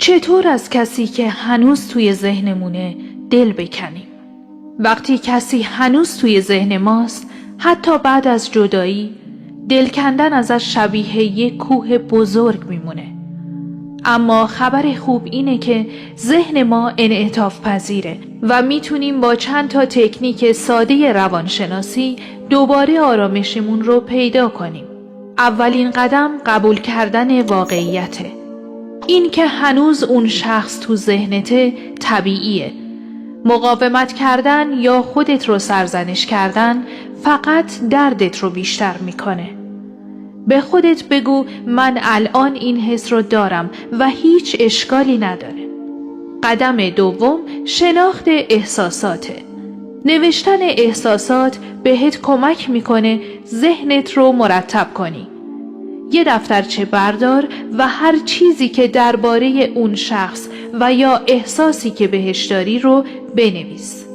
چطور از کسی که هنوز توی ذهنمونه دل بکنیم؟ وقتی کسی هنوز توی ذهن ماست، حتی بعد از جدایی، دل کندن ازش شبیه یک کوه بزرگ میمونه. اما خبر خوب اینه که ذهن ما انعطاف پذیره و میتونیم با چند تا تکنیک ساده روانشناسی دوباره آرامشمون رو پیدا کنیم. اولین قدم قبول کردن واقعیته. این که هنوز اون شخص تو ذهنته طبیعیه. مقاومت کردن یا خودت رو سرزنش کردن فقط دردت رو بیشتر میکنه. به خودت بگو من الان این حس رو دارم و هیچ اشکالی نداره. قدم دوم شناخت احساساته. نوشتن احساسات بهت کمک میکنه ذهنت رو مرتب کنی. یه دفترچه بردار و هر چیزی که درباره اون شخص و یا احساسی که بهش داری رو بنویس.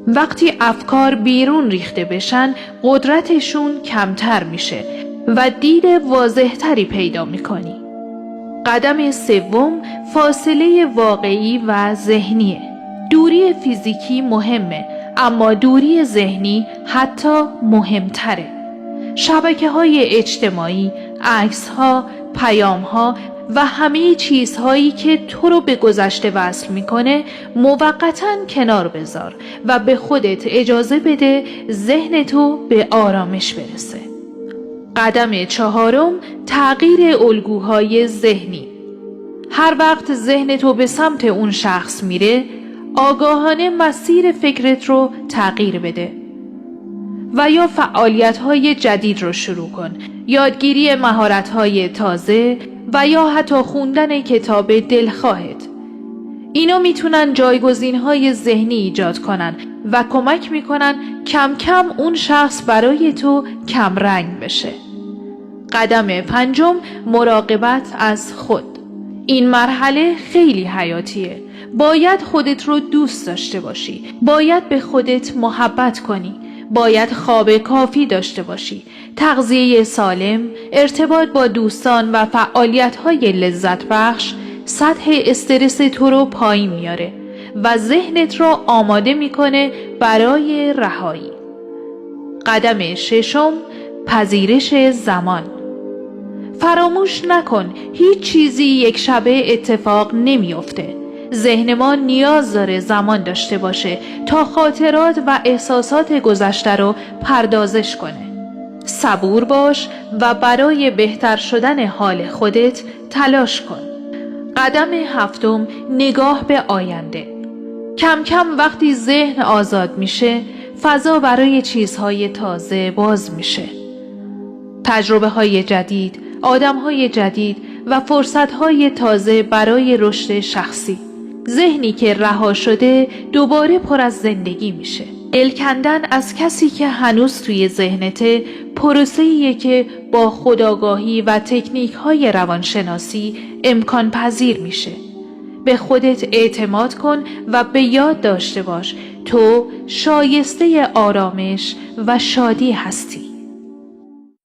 وقتی افکار بیرون ریخته بشن، قدرتشون کمتر میشه و دید واضح‌تری پیدا میکنی. قدم سوم فاصله واقعی و ذهنیه. دوری فیزیکی مهمه، اما دوری ذهنی حتی مهمتره. شبکه‌های اجتماعی، عکس‌ها، پیام‌ها و همه چیزهایی که تو رو به گذشته وصل میکنه موقتاً کنار بذار و به خودت اجازه بده ذهن تو به آرامش برسه. قدم چهارم تغییر الگوهای ذهنی. هر وقت ذهن تو به سمت اون شخص میره، آگاهانه مسیر فکرت رو تغییر بده و یا فعالیت‌های جدید رو شروع کن، یادگیری مهارت‌های تازه و یا حتی خوندن کتاب دلخواهت. اینا میتونن جایگزین‌های ذهنی ایجاد کنن و کمک میکنن کم کم اون شخص برای تو کم رنگ بشه. قدم پنجم مراقبت از خود. این مرحله خیلی حیاتیه. باید خودت رو دوست داشته باشی. باید به خودت محبت کنی. باید خواب کافی داشته باشی. تغذیه سالم، ارتباط با دوستان و فعالیت‌های لذت بخش سطح استرس تو رو پایین میاره و ذهنت رو آماده میکنه برای رهایی. قدم ششم پذیرش زمان. فراموش نکن هیچ چیزی یک شبه اتفاق نمیفته. ذهن ما نیاز داره زمان داشته باشه تا خاطرات و احساسات گذشته رو پردازش کنه. صبور باش و برای بهتر شدن حال خودت تلاش کن. قدم هفتم نگاه به آینده. کم کم وقتی ذهن آزاد میشه، فضا برای چیزهای تازه باز میشه. تجربه های جدید، آدم های جدید و فرصت های تازه برای رشد شخصی. ذهنی که رها شده دوباره پر از زندگی میشه. دل کندن از کسی که هنوز توی ذهنته پروسه‌ایه که با خودآگاهی و تکنیک‌های روانشناسی امکان پذیر میشه. به خودت اعتماد کن و به یاد داشته باش تو شایسته آرامش و شادی هستی.